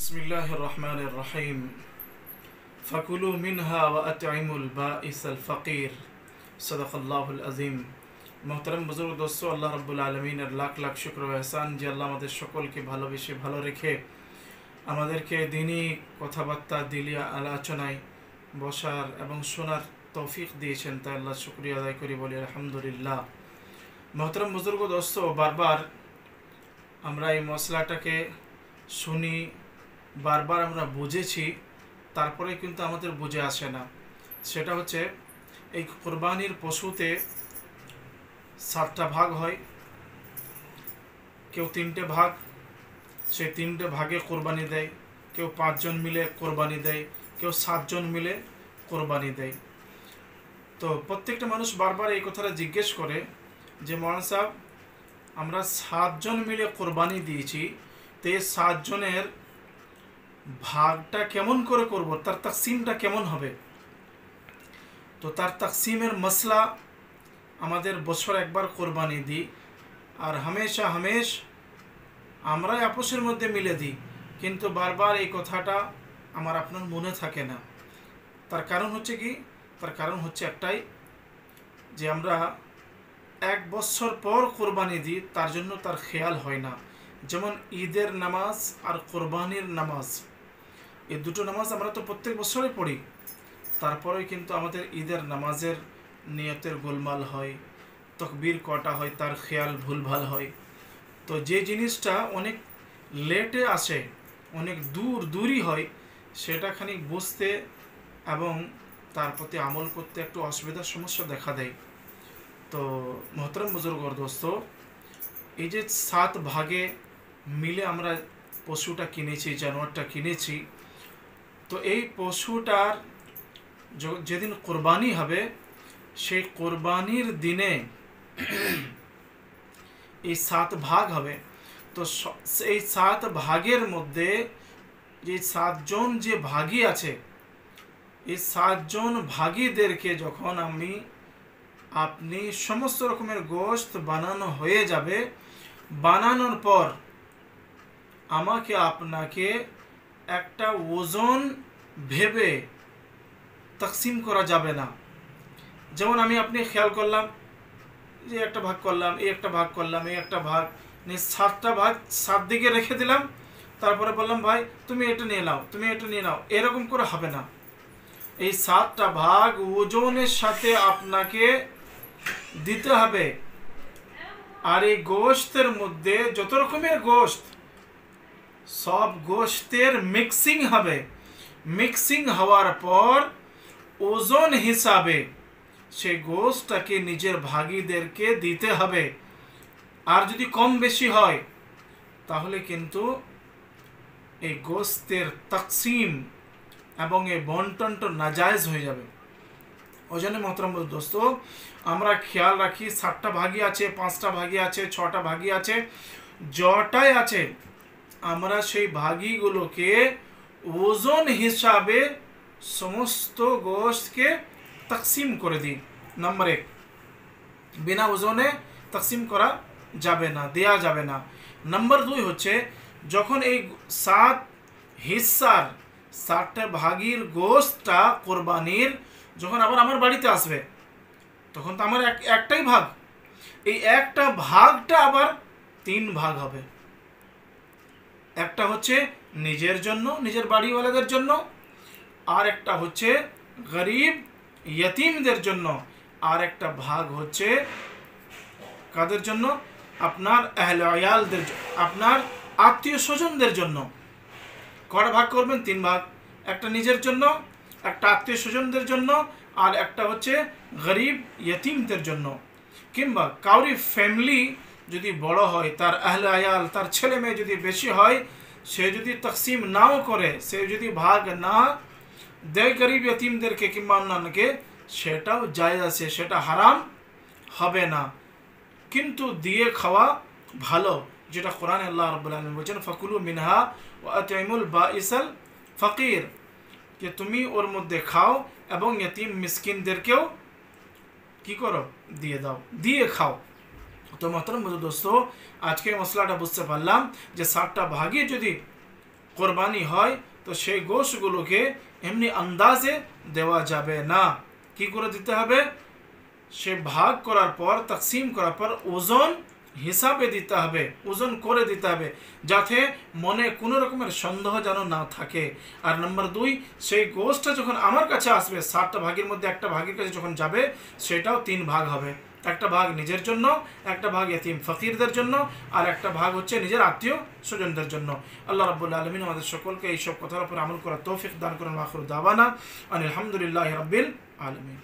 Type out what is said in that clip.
बिस्मिल्लाहिर रहमानिर रहीम फ़कुलू मिन्हा व अतइमुल बाइसल फ़कीर सदक़ल्लाहुल अज़ीम। मोहतरम बुजुर्ग दोस्तों, अल्लाह रब्बुल आलमीনের লাখ লাখ শুকর ও ইহসান যে আল্লাহ আমাদের সকলকে ভালোবেসে ভালো রেখে আমাদেরকে দিনী কথাবার্তা দিলি আলোচনায় বসার এবং শোনার তৌফিক দিয়েছেন, তাই আল্লাহর শুকরিয়া আদায় করি, বলি আলহামদুলিল্লাহ। মোহতরম বুজুর্গ দোস্ত, বারবার আমরা এই মশলাটাকে শুনি, বারবার আমরা বুঝেছি, তারপরে কিন্তু আমাদের বুঝে আসে না। সেটা হচ্ছে এই কোরবানির পশুতে 7টা ভাগ হয়, কেউ 3টে ভাগ, সেই 3টে ভাগে কোরবানি দেয়, কেউ 5 জন মিলে কোরবানি দেয়, কেউ 7 জন মিলে কোরবানি দেয়। তো প্রত্যেকটা মানুষ বারবার এই কথাটা জিজ্ঞেস করে যে মৌলানা সাহেব, আমরা 7 জন মিলে কোরবানি দিয়েছি, তো এই 7 জনের ভাগটা কেমন করে করব, তার তাকসিমটা কেমন হবে? তো তার তাকসিমের মশলা আমাদের বছর একবার কোরবানি দিই, আর হামেশা আমরাই আপসের মধ্যে মিলে দিই, কিন্তু বারবার এই কথাটা আমার আপনার মনে থাকে না। তার কারণ হচ্ছে কি? তার কারণ হচ্ছে একটাই, যে আমরা 1 বছর পর কোরবানি দিই, তার জন্য তার খেয়াল হয় না। যেমন ঈদের নামাজ আর কোরবানির নামাজ, এই দুটো নামাজ আমরা তো প্রত্যেক বছরই পড়ি, তারপরে কিন্তু আমাদের ঈদের নামাজের নিয়তের গোলমাল হয়, তকবীর কটা হয়, তার খেয়াল ভুলভাল হয়। তো যে জিনিসটা অনেক লেটে আসে, অনেক দূরই হয়, সেটা খানিক বুঝতে এবং তার প্রতি আমল করতে একটু অসুবিধার সমস্যা দেখা দেয়। তো মোহতরম বুজুর্গ দোস্ত, এই যে 7 ভাগে মিলে আমরা পশুটা কিনেছি, জানোয়ারটা কিনেছি, তো এই পশুটার যেদিন কোরবানি হবে, সেই কোরবানির দিনে এই 7 ভাগ হবে। তো এই 7 ভাগের মধ্যে যে 7 জন যে ভাগী আছে, এই 7 জন ভাগীদেরকে যখন আপনি সমস্ত রকমের গোশত বানানো হয়ে যাবে, বানানোর পর আমাকে আপনাকে একটা ওজন ভেবে তাকসিম করা যাবে না। যেমন আপনি খেয়াল করলাম যে একটা ভাগ করলাম, এই একটা ভাগ করলাম, এই একটা ভাগ, 7টা ভাগ 7 দিকে রেখে দিলাম, তারপরে বললাম ভাই তুমি এটা নিয়ে নাও, তুমি এটা নিয়ে নাও, এরকম করে হবে না। এই 7টা ভাগ ওজনের সাথে আপনাকে দিতে হবে। আর এই গোশতের মধ্যে যত রকমের গোশত, সব গোশতের মিক্সিং হবে। মিক্সিং হওয়ার পর ওজন হিসাবে সেই গোশতটাকে নিজের ভাগীদেরকে দিতে হবে। আর যদি কম বেশি হয়, তাহলে কিন্তু এই গোশতের তাকসিম এবং এই বন্টনটা নাজায়েজ হয়ে যাবে। ওই জন্য মোহতরম দোস্ত, আমরা খেয়াল রাখি 7টা ভাগী আছে, 5টা ভাগী আছে, 6টা ভাগী আছে, যটাই আছে, আমরা সেই ভাগীগুলোকে ওজন হিসাবে সমস্ত গোশতকে তাকসিম করে দিই। নম্বর 1, বিনা ওজনে তাকসিম করা যাবে না, দেয়া যাবে না। নম্বর 2 হচ্ছে, যখন এই 7 হিস্সার 7টা ভাগীর গোশতটা কোরবানির যখন আবার আমার বাড়িতে আসবে, তখন তো আমার একটাই ভাগ, এই একটা ভাগটা আবার 3 ভাগ হবে। একটা হচ্ছে নিজের জন্য, নিজের বাড়িওয়ালাদের জন্য, আর একটা হচ্ছে গরিব ইয়তিমদের জন্য, আর একটা ভাগ হচ্ছে কাদের জন্য? আপনার আহলে আয়ালদের, আপনার আত্মীয় স্বজনদের জন্য। কটা ভাগ করবেন? 3 ভাগ। একটা নিজের জন্য, একটা আত্মীয় স্বজনদের জন্য, আর একটা হচ্ছে গরিব ইয়তিমদের জন্য। কিংবা কাউরি ফ্যামিলি যদি বড় হয়, তার আহলে আয়াল, তার ছেলে মেয়ে যদি বেশি হয়, সে যদি তাকসিম নাও করে, সে যদি ভাগ না দেয় গরিব ইয়তিমদেরকে কিংবা অন্যান্যকে, সেটাও জায়েজ আছে, সেটা হারাম হবে না, কিন্তু দিয়ে খাওয়া ভালো। যেটা কোরআনে আল্লাহ রাব্বুল আলামিন বলেছেন, ফাকুলু মিনহা ওয়া আতইমুল বাইসাল ফকির, যে তুমি ওর মধ্যে খাও এবং ইয়তিম মিসকিনদেরকেও কি করো? দিয়ে দাও, দিয়ে খাও। তো মোহতরম দোস্ত, আজকে মশলাটা বুঝতে পারলাম যে 7টা ভাগই যদি কোরবানি হয় তো সেই গোশগুলোকে এমনি আন্দাজে দেওয়া যাবে না। কি করে দিতে হবে? সে ভাগ করার পর, তাকসিম করার পর ওজন হিসাবে দিতে হবে, ওজন করে দিতে হবে, যাতে মনে কোনো রকমের সন্দেহ যেন না থাকে। আর নম্বর 2, সেই গোশটা যখন আমার কাছে আসবে, 7টা ভাগের মধ্যে একটা ভাগের কাছে যখন যাবে, সেটাও 3 ভাগ হবে। একটা ভাগ নিজের জন্য, একটা ভাগ ইতিম ফকিরদের জন্য, আর একটা ভাগ হচ্ছে নিজের আত্মীয় স্বজনদের জন্য। আল্লাহ রাব্বুল আলামিন আমাদের সকলকে এই সব কথার উপর আমল করার তৌফিক দান করেন। আখিরু দাওয়ানা আলহামদুলিল্লাহি রাব্বিল আলামিন।